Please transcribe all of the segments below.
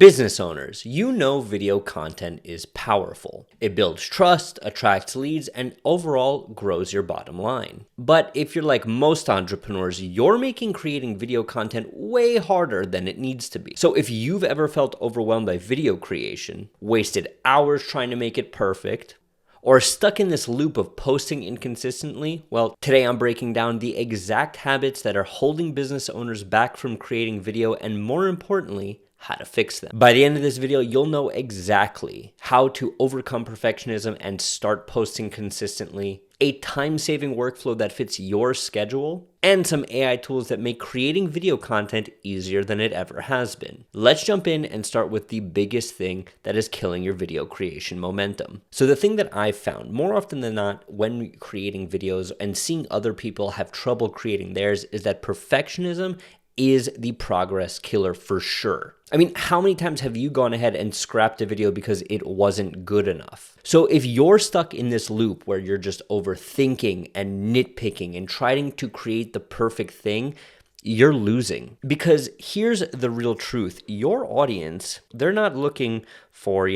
Business owners, you know video content is powerful. It builds trust, attracts leads, and overall grows your bottom line. But if you're like most entrepreneurs, you're making creating video content way harder than it needs to be. So if you've ever felt overwhelmed by video creation, wasted hours trying to make it perfect, or stuck in this loop of posting inconsistently, well, today I'm breaking down the exact habits that are holding business owners back from creating video, and more importantly, how to fix them. By the end of this video, you'll know exactly how to overcome perfectionism and start posting consistently, a time-saving workflow that fits your schedule, and some AI tools that make creating video content easier than it ever has been. Let's jump in and start with the biggest thing that is killing your video creation momentum. So the thing that I've found more often than not when creating videos and seeing other people have trouble creating theirs is that perfectionism is the progress killer for sure. I mean, how many times have you gone ahead and scrapped a video because it wasn't good enough? So if you're stuck in this loop where you're just overthinking and nitpicking and trying to create the perfect thing, you're losing. Because here's the real truth. Your audience, they're not looking for,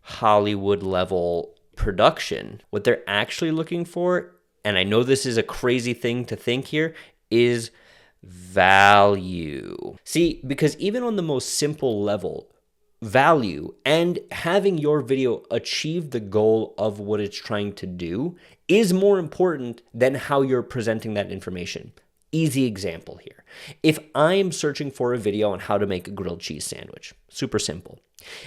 Hollywood level production. What they're actually looking for, and I know this is a crazy thing to think here, is value. See, because even on the most simple level, value and having your video achieve the goal of what it's trying to do is more important than how you're presenting that information. Easy example here. If I'm searching for a video on how to make a grilled cheese sandwich, super simple,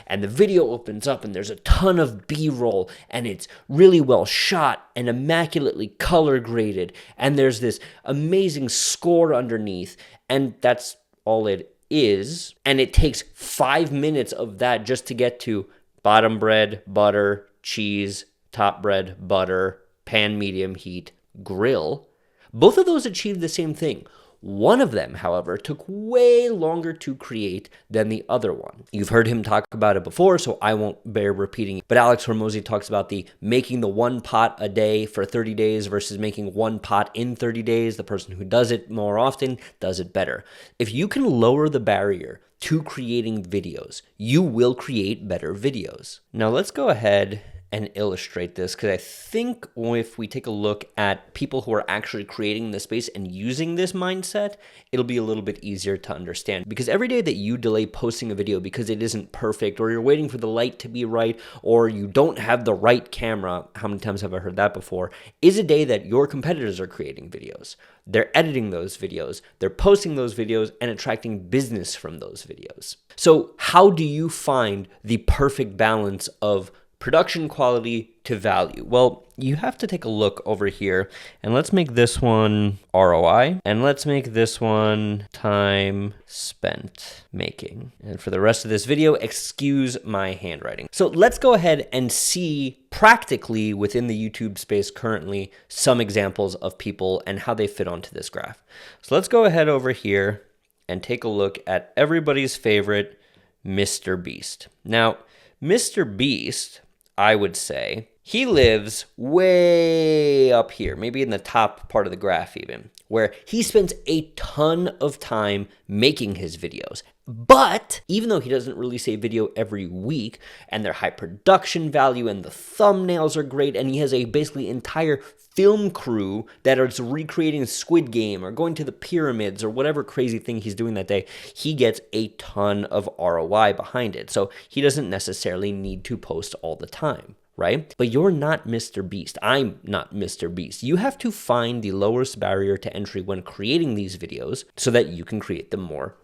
and the video opens up and there's a ton of B-roll and it's really well shot and immaculately color graded and there's this amazing score underneath, and that's all it is, and it takes 5 minutes of that just to get to bottom bread, butter, cheese, top bread, butter, pan medium heat, grill. Both of those achieved the same thing. One of them, however, took way longer to create than the other one. You've heard him talk about it before, so I won't bear repeating. But Alex Hormozi talks about the making the one pot a day for 30 days versus making one pot in 30 days. The person who does it more often does it better. If you can lower the barrier to creating videos, you will create better videos. Now let's go ahead and illustrate this, because I think if we take a look at people who are actually creating the space and using this mindset, it'll be a little bit easier to understand. Because every day that you delay posting a video because it isn't perfect, or you're waiting for the light to be right, or you don't have the right camera, how many times have I heard that before, is a day that your competitors are creating videos. They're editing those videos, they're posting those videos, and attracting business from those videos. So how do you find the perfect balance of production quality to value? Well, you have to take a look over here, and let's make this one ROI, and let's make this one time spent making. And for the rest of this video, excuse my handwriting. So let's go ahead and see practically within the YouTube space currently some examples of people and how they fit onto this graph. So let's go ahead over here and take a look at everybody's favorite, Mr. Beast. Now, Mr. Beast, I would say, he lives way up here, maybe in the top part of the graph even, where he spends a ton of time making his videos. But even though he doesn't release a video every week, and they're high production value, and the thumbnails are great, and he has a basically entire film crew that is recreating Squid Game or going to the pyramids or whatever crazy thing he's doing that day, he gets a ton of ROI behind it. So he doesn't necessarily need to post all the time, right? But you're not Mr. Beast. I'm not Mr. Beast. You have to find the lowest barrier to entry when creating these videos so that you can create them more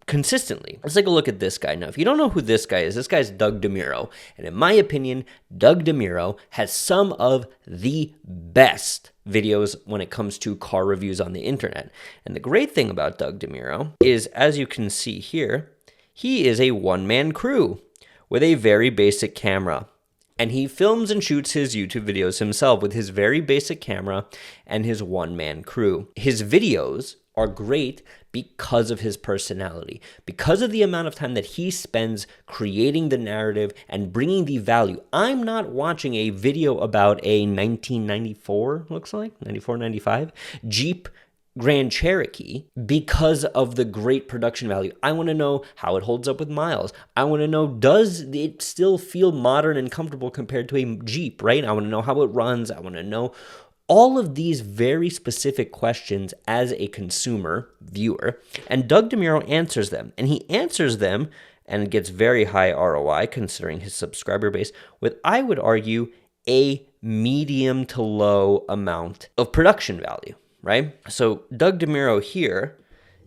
consistently. Let's take a look at this guy. Now, if you don't know who this guy is, this guy's Doug DeMuro. And in my opinion, Doug DeMuro has some of the best videos when it comes to car reviews on the internet. And the great thing about Doug DeMuro is, as you can see here, he is a one-man crew with a very basic camera. And he films and shoots his YouTube videos himself with his very basic camera and his one-man crew. His videos are great because of his personality, because of the amount of time that he spends creating the narrative and bringing the value. I'm not watching a video about a 1994, looks like, 94, 95, Jeep Grand Cherokee because of the great production value. I want to know how it holds up with miles. I want to know, does it still feel modern and comfortable compared to a Jeep, right? I want to know how it runs. I want to know all of these very specific questions as a consumer viewer. And Doug DeMuro answers them. And he answers them and gets very high ROI considering his subscriber base with, I would argue, a medium to low amount of production value, right? So Doug DeMuro here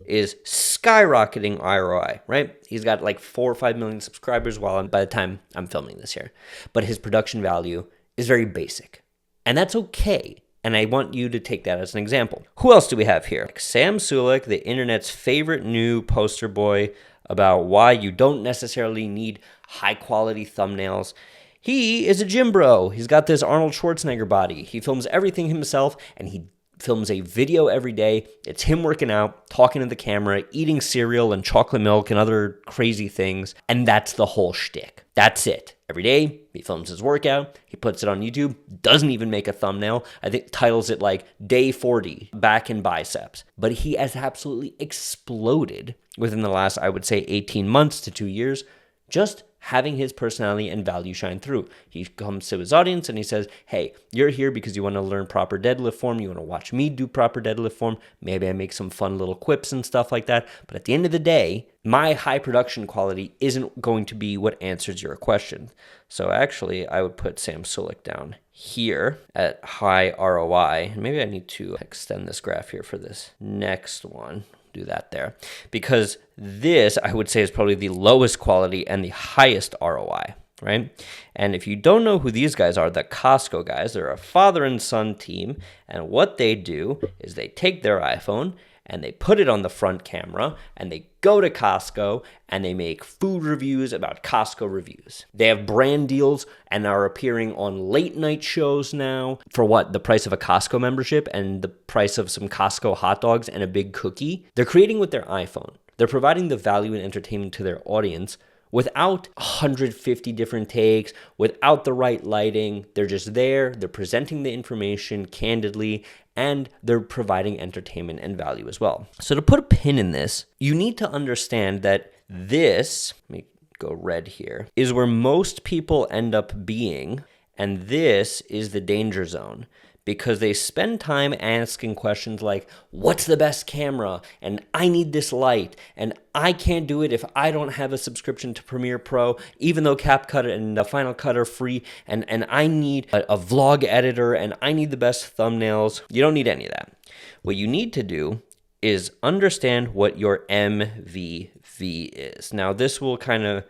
is skyrocketing ROI, right? He's got like 4 or 5 million subscribers by the time I'm filming this here. But his production value is very basic. And that's okay. And I want you to take that as an example. Who else do we have here? Sam Sulek, the internet's favorite new poster boy about why you don't necessarily need high quality thumbnails. He is a gym bro. He's got this Arnold Schwarzenegger body. He films everything himself, and he films a video every day. It's him working out, talking to the camera, eating cereal and chocolate milk and other crazy things. And that's the whole shtick. That's it. Every day, he films his workout. He puts it on YouTube. Doesn't even make a thumbnail. I think titles it like Day 40, Back and Biceps. But he has absolutely exploded within the last, I would say, 18 months to 2 years, just having his personality and value shine through. He comes to his audience and he says, hey, you're here because you want to learn proper deadlift form. You want to watch me do proper deadlift form. Maybe I make some fun little quips and stuff like that. But at the end of the day, my high production quality isn't going to be what answers your question. So actually, I would put Sam Sulek down here at high ROI. Maybe I need to extend this graph here for this next one. Do that there, because this I would say is probably the lowest quality and the highest ROI, right? And if you don't know who these guys are, the Costco guys, they're a father and son team, and what they do is they take their iPhone and they put it on the front camera and they go to Costco and they make food reviews about Costco reviews. They have brand deals and are appearing on late night shows now for what? The price of a Costco membership and the price of some Costco hot dogs and a big cookie. They're creating with their iPhone. They're providing the value and entertainment to their audience without 150 different takes, without the right lighting. They're just there, they're presenting the information candidly, and they're providing entertainment and value as well. So to put a pin in this, you need to understand that this, let me go red here, is where most people end up being, and this is the danger zone. Because they spend time asking questions like, what's the best camera? And I need this light. And I can't do it if I don't have a subscription to Premiere Pro, even though CapCut and Final Cut are free. And I need a vlog editor, and I need the best thumbnails. You don't need any of that. What you need to do is understand what your MVV is. Now, this will kind of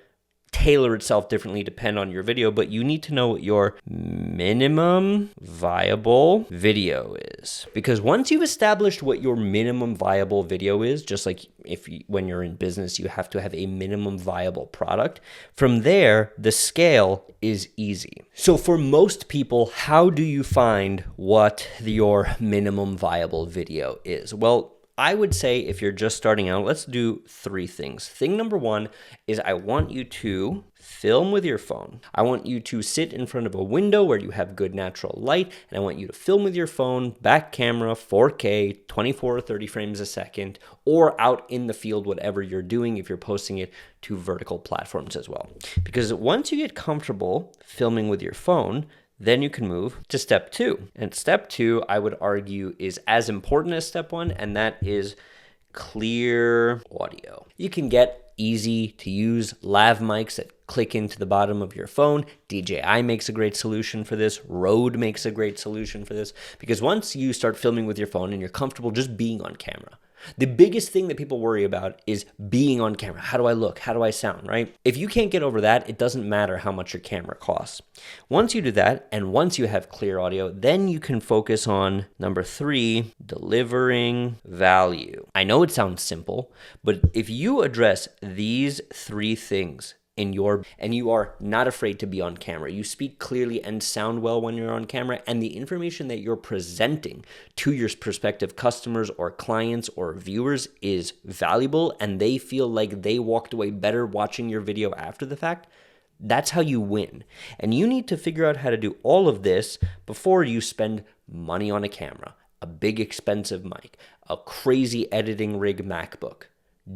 tailor itself differently depend on your video, but you need to know what your minimum viable video is. Because once you've established what your minimum viable video is, just like when you're in business, you have to have a minimum viable product. From there, the scale is easy. So for most people, how do you find what your minimum viable video is? Well, I would say if you're just starting out, let's do 3 things. Thing number 1 is I want you to film with your phone. I want you to sit in front of a window where you have good natural light, and I want you to film with your phone, back camera, 4K, 24 or 30 frames a second, or out in the field, whatever you're doing, if you're posting it to vertical platforms as well. Because once you get comfortable filming with your phone, then you can move to step 2. And step 2, I would argue, is as important as step 1, and that is clear audio. You can get easy to use lav mics that click into the bottom of your phone. DJI makes a great solution for this. Rode makes a great solution for this. Because once you start filming with your phone and you're comfortable just being on camera, the biggest thing that people worry about is being on camera. How do I look? How do I sound, right? If you can't get over that, it doesn't matter how much your camera costs. Once you do that, and once you have clear audio, then you can focus on number 3, delivering value. I know it sounds simple, but if you address these 3 things and you are not afraid to be on camera. You speak clearly and sound well when you're on camera, and the information that you're presenting to your prospective customers or clients or viewers is valuable, and they feel like they walked away better watching your video after the fact. That's how you win. And you need to figure out how to do all of this before you spend money on a camera. a big expensive mic, a crazy editing rig MacBook.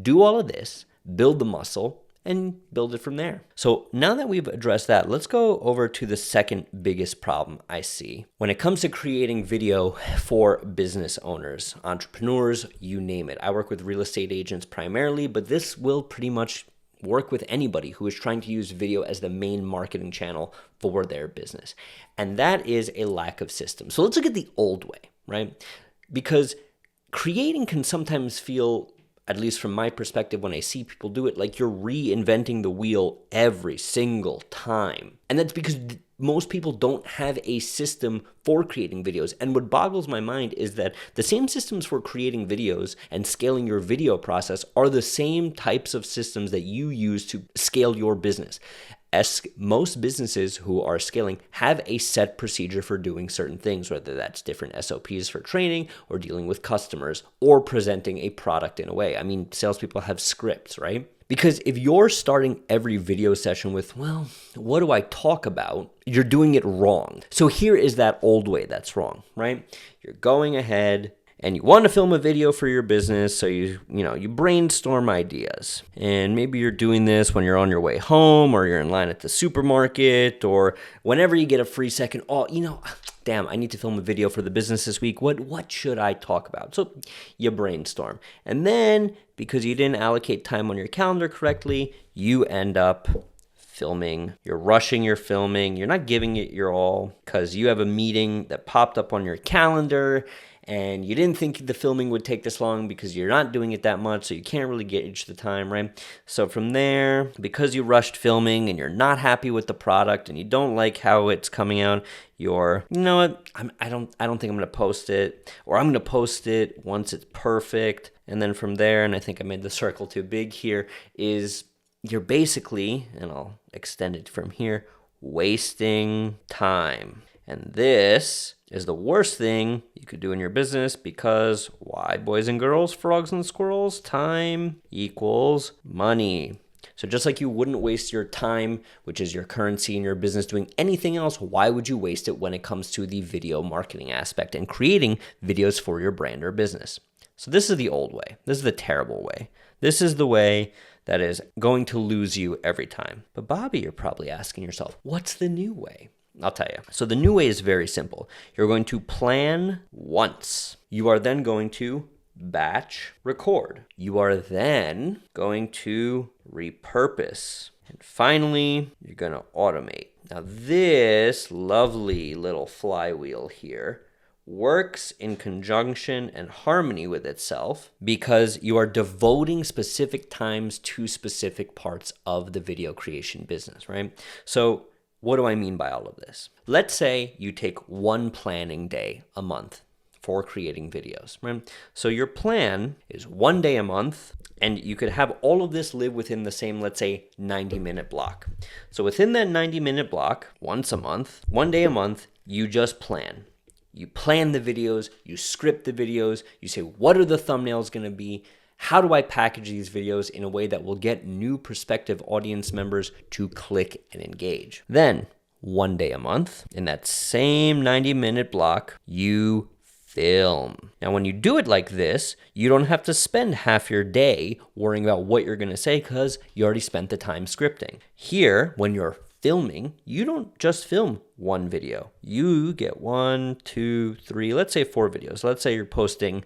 Do all of this, build the muscle, and build it from there. So now that we've addressed that, let's go over to the second biggest problem I see when it comes to creating video for business owners, entrepreneurs, you name it. I work with real estate agents primarily, but this will pretty much work with anybody who is trying to use video as the main marketing channel for their business. And that is a lack of system. So let's look at the old way, right? Because creating can sometimes feel, at least from my perspective, when I see people do it, like you're reinventing the wheel every single time. And that's because most people don't have a system for creating videos. And what boggles my mind is that the same systems for creating videos and scaling your video process are the same types of systems that you use to scale your business. As most businesses who are scaling have a set procedure for doing certain things, whether that's different SOPs for training or dealing with customers or presenting a product in a way. I mean, salespeople have scripts, right? Because if you're starting every video session with, well, what do I talk about? You're doing it wrong. So here is that old way that's wrong, right? You're going ahead and you want to film a video for your business, so you brainstorm ideas. And maybe you're doing this when you're on your way home, or you're in line at the supermarket, or whenever you get a free second. Oh, damn, I need to film a video for the business this week. What should I talk about? So you brainstorm. And then, because you didn't allocate time on your calendar correctly, you end up filming. You're rushing your filming. You're not giving it your all because you have a meeting that popped up on your calendar, and you didn't think the filming would take this long because you're not doing it that much, so you can't really gauge the time, right? So from there, because you rushed filming and you're not happy with the product and you don't like how it's coming out, you're, you know what, I don't think I'm going to post it, or I'm going to post it once it's perfect. And then from there, and I think I made the circle too big here, is you're basically, and I'll extend it from here, wasting time. And this is the worst thing you could do in your business, because why, boys and girls, frogs and squirrels? Time equals money. So just like you wouldn't waste your time, which is your currency in your business, doing anything else, why would you waste it when it comes to the video marketing aspect and creating videos for your brand or business? So this is the old way. This is the terrible way. This is the way that is going to lose you every time. But Bobby, you're probably asking yourself, what's the new way? I'll tell you. So the new way is very simple. You're going to plan once. You are then going to batch record. You are then going to repurpose. And finally, you're going to automate. Now this lovely little flywheel here works in conjunction and harmony with itself because you are devoting specific times to specific parts of the video creation business, right? So what do I mean by all of this? Let's say you take one planning day a month for creating videos, right? So your plan is one day a month, and you could have all of this live within the same, let's say, 90-minute block. So within that 90-minute block, once a month, one day a month, you just plan. You plan the videos, you script the videos, you say, what are the thumbnails going to be? How do I package these videos in a way that will get new prospective audience members to click and engage? Then, one day a month, in that same 90-minute block, you film. Now, when you do it like this, you don't have to spend half your day worrying about what you're going to say because you already spent the time scripting. Here, when you're filming, you don't just film one video. You get 1, 2, 3, let's say 4 videos. Let's say you're posting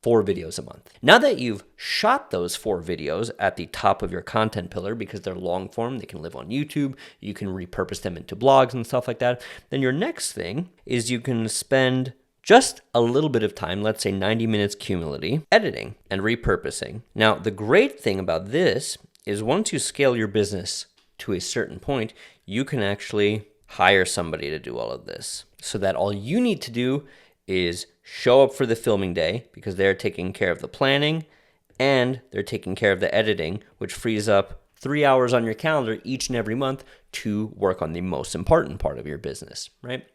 4 videos a month. Now that you've shot those 4 videos at the top of your content pillar, because they're long form, they can live on YouTube, you can repurpose them into blogs and stuff like that, then your next thing is you can spend just a little bit of time, let's say 90 minutes cumulatively, editing and repurposing. Now, the great thing about this is once you scale your business to a certain point, you can actually hire somebody to do all of this, so that all you need to do is show up for the filming day because they're taking care of the planning and they're taking care of the editing, which frees up 3 hours on your calendar each and every month to work on the most important part of your business, right?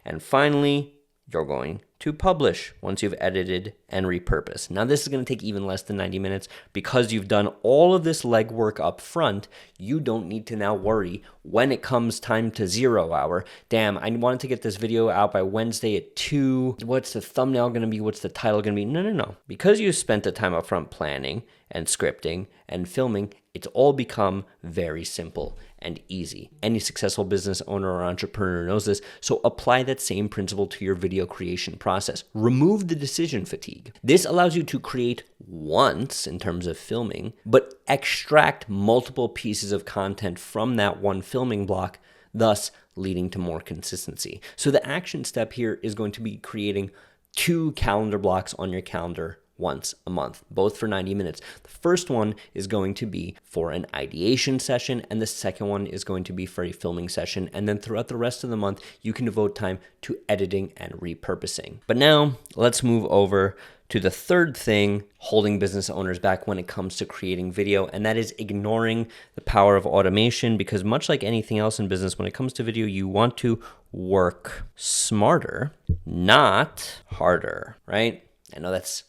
And finally, you're going to publish once you've edited and repurposed. Now, this is going to take even less than 90 minutes because you've done all of this legwork up front. You don't need to now worry when it comes time to 0 hour. Damn, I wanted to get this video out by Wednesday at 2. What's the thumbnail going to be? What's the title going to be? No. Because you spent the time up front planning and scripting and filming, it's all become very simple and easy. Any successful business owner or entrepreneur knows this, so apply that same principle to your video creation process. Remove the decision fatigue. This allows you to create once in terms of filming, but extract multiple pieces of content from that one filming block, thus leading to more consistency. So the action step here is going to be creating 2 calendar blocks on your calendar once a month, both for 90 minutes. The first one is going to be for an ideation session, and the second one is going to be for a filming session. And then throughout the rest of the month, you can devote time to editing and repurposing. But now let's move over to the third thing holding business owners back when it comes to creating video, and that is ignoring the power of automation. Because much like anything else in business, when it comes to video, you want to work smarter, not harder, right? I know that's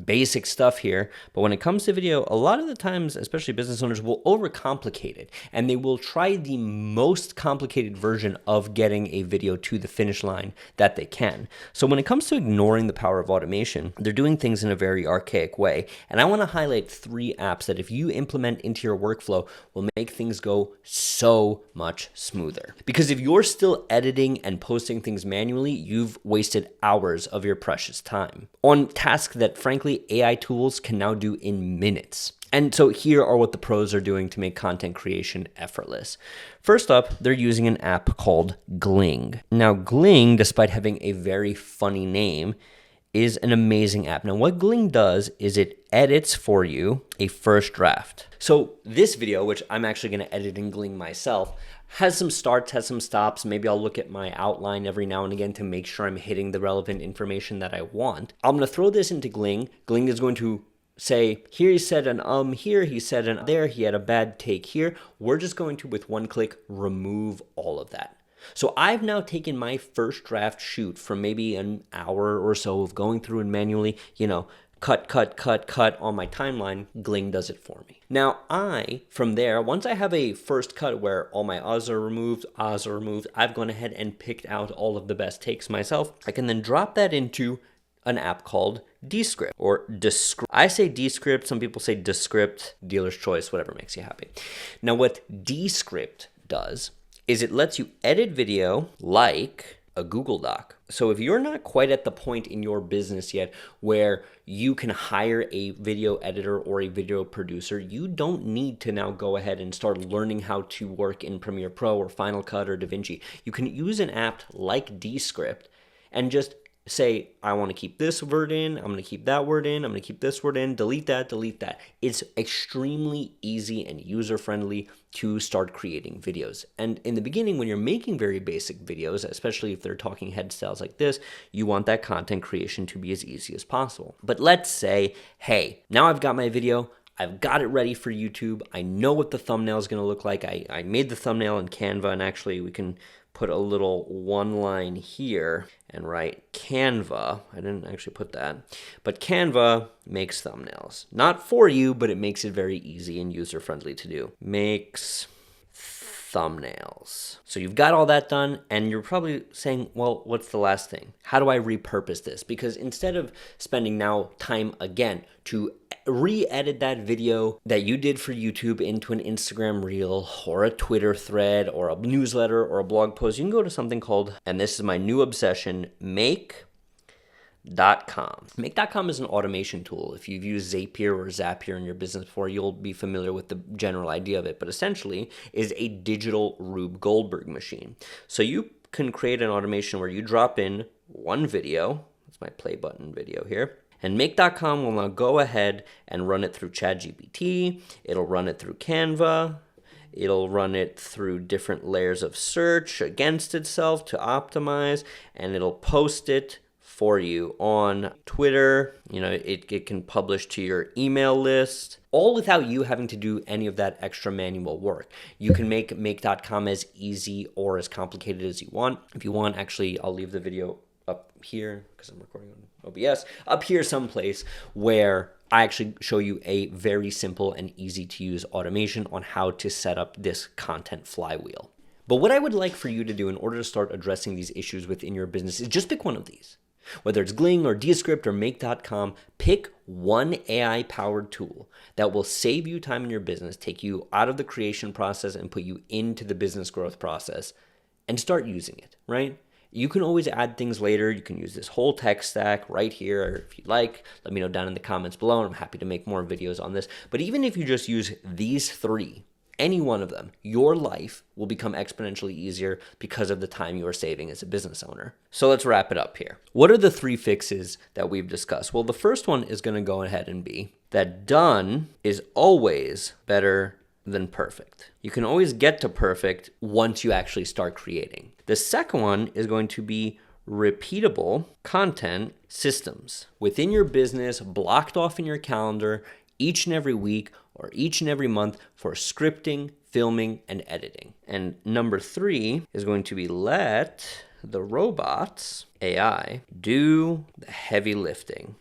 basic stuff here, but when it comes to video, a lot of the times, especially business owners, will overcomplicate it, and they will try the most complicated version of getting a video to the finish line that they can. So when it comes to ignoring the power of automation, they're doing things in a very archaic way. And I want to highlight 3 apps that if you implement into your workflow will make things go so much smoother. Because if you're still editing and posting things manually, you've wasted hours of your precious time on tasks that frankly AI tools can now do in minutes. And so here are what the pros are doing to make content creation effortless. First up, they're using an app called Gling. Now, Gling, despite having a very funny name, is an amazing app. Now, what Gling does is it edits for you a first draft. So this video, which I'm actually going to edit in Gling myself, has some starts, has some stops. Maybe I'll look at my outline every now and again to make sure I'm hitting the relevant information that I want. I'm going to throw this into Gling. Gling is going to say, here he said an here, he said an there, he had a bad take here. We're just going to, with one click, remove all of that. So I've now taken my first draft shoot from maybe an hour or so of going through and manually, cut on my timeline. Gling does it for me. Now from there, once I have a first cut where all my ahs are removed, I've gone ahead and picked out all of the best takes myself. I can then drop that into an app called Descript or Descript. I say Descript, some people say Descript, dealer's choice, whatever makes you happy. Now what Descript does is it lets you edit video like a Google Doc. So if you're not quite at the point in your business yet where you can hire a video editor or a video producer, you don't need to now go ahead and start learning how to work in Premiere Pro or Final Cut or DaVinci. You can use an app like Descript and just say, I want to keep this word in, I'm going to keep that word in, I'm going to keep this word in, delete that. It's extremely easy and user-friendly to start creating videos. And in the beginning, when you're making very basic videos, especially if they're talking head styles like this, you want that content creation to be as easy as possible. But let's say, hey, now I've got my video, I've got it ready for YouTube, I know what the thumbnail is going to look like, I made the thumbnail in Canva, and actually we can put a little one line here and write Canva. I didn't actually put that, but Canva makes thumbnails. Not for you, but it makes it very easy and user-friendly to do. Makes thumbnails. So you've got all that done, and you're probably saying, well, what's the last thing? How do I repurpose this? Because instead of spending now time again to re-edit that video that you did for YouTube into an Instagram reel or a Twitter thread or a newsletter or a blog post, you can go to something called, and this is my new obsession, Make.com. Make.com is an automation tool. If you've used Zapier or Zapier in your business before, you'll be familiar with the general idea of it, but essentially is a digital Rube Goldberg machine. So you can create an automation where you drop in one video, that's my play button video here, and Make.com will now go ahead and run it through ChatGPT, it'll run it through Canva, it'll run it through different layers of search against itself to optimize, and it'll post it for you on Twitter. It can publish to your email list, all without you having to do any of that extra manual work. You can make Make.com as easy or as complicated as you want. If you want, actually, I'll leave the video up here, because I'm recording on OBS, up here someplace where I actually show you a very simple and easy to use automation on how to set up this content flywheel. But what I would like for you to do in order to start addressing these issues within your business is just pick one of these. Whether it's Gling or Descript or Make.com, pick one AI-powered tool that will save you time in your business, take you out of the creation process and put you into the business growth process, and start using it, right? You can always add things later. You can use this whole tech stack right here, or if you'd like, let me know down in the comments below, and I'm happy to make more videos on this. But even if you just use these three, any one of them, your life will become exponentially easier because of the time you are saving as a business owner. So let's wrap it up here. What are the three fixes that we've discussed? Well, the first one is going to go ahead and be that done is always better than perfect. You can always get to perfect once you actually start creating. The second one is going to be repeatable content systems within your business, blocked off in your calendar each and every week or each and every month for scripting, filming, and editing. And number three is going to be let the robots, AI, do the heavy lifting.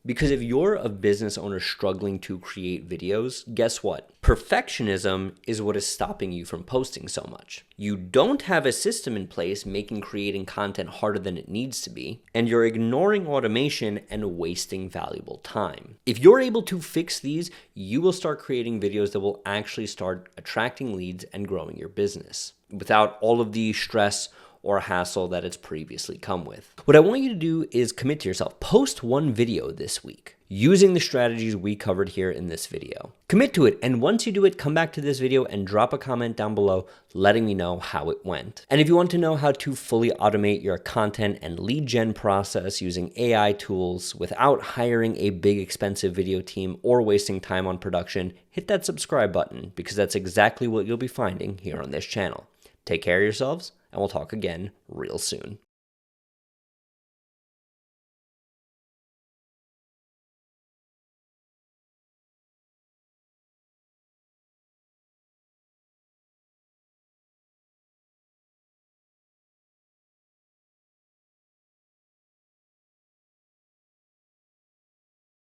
Because if you're a business owner struggling to create videos, guess what? Perfectionism is what is stopping you from posting so much. You don't have a system in place making creating content harder than it needs to be, and you're ignoring automation and wasting valuable time. If you're able to fix these, you will start creating videos that will actually start attracting leads and growing your business without all of the stress or hassle that it's previously come with. What I want you to do is commit to yourself. Post one video this week using the strategies we covered here in this video. Commit to it, and once you do it, come back to this video and drop a comment down below letting me know how it went. And if you want to know how to fully automate your content and lead gen process using AI tools without hiring a big expensive video team or wasting time on production, hit that subscribe button, because that's exactly what you'll be finding here on this channel. Take care of yourselves, and we'll talk again real soon.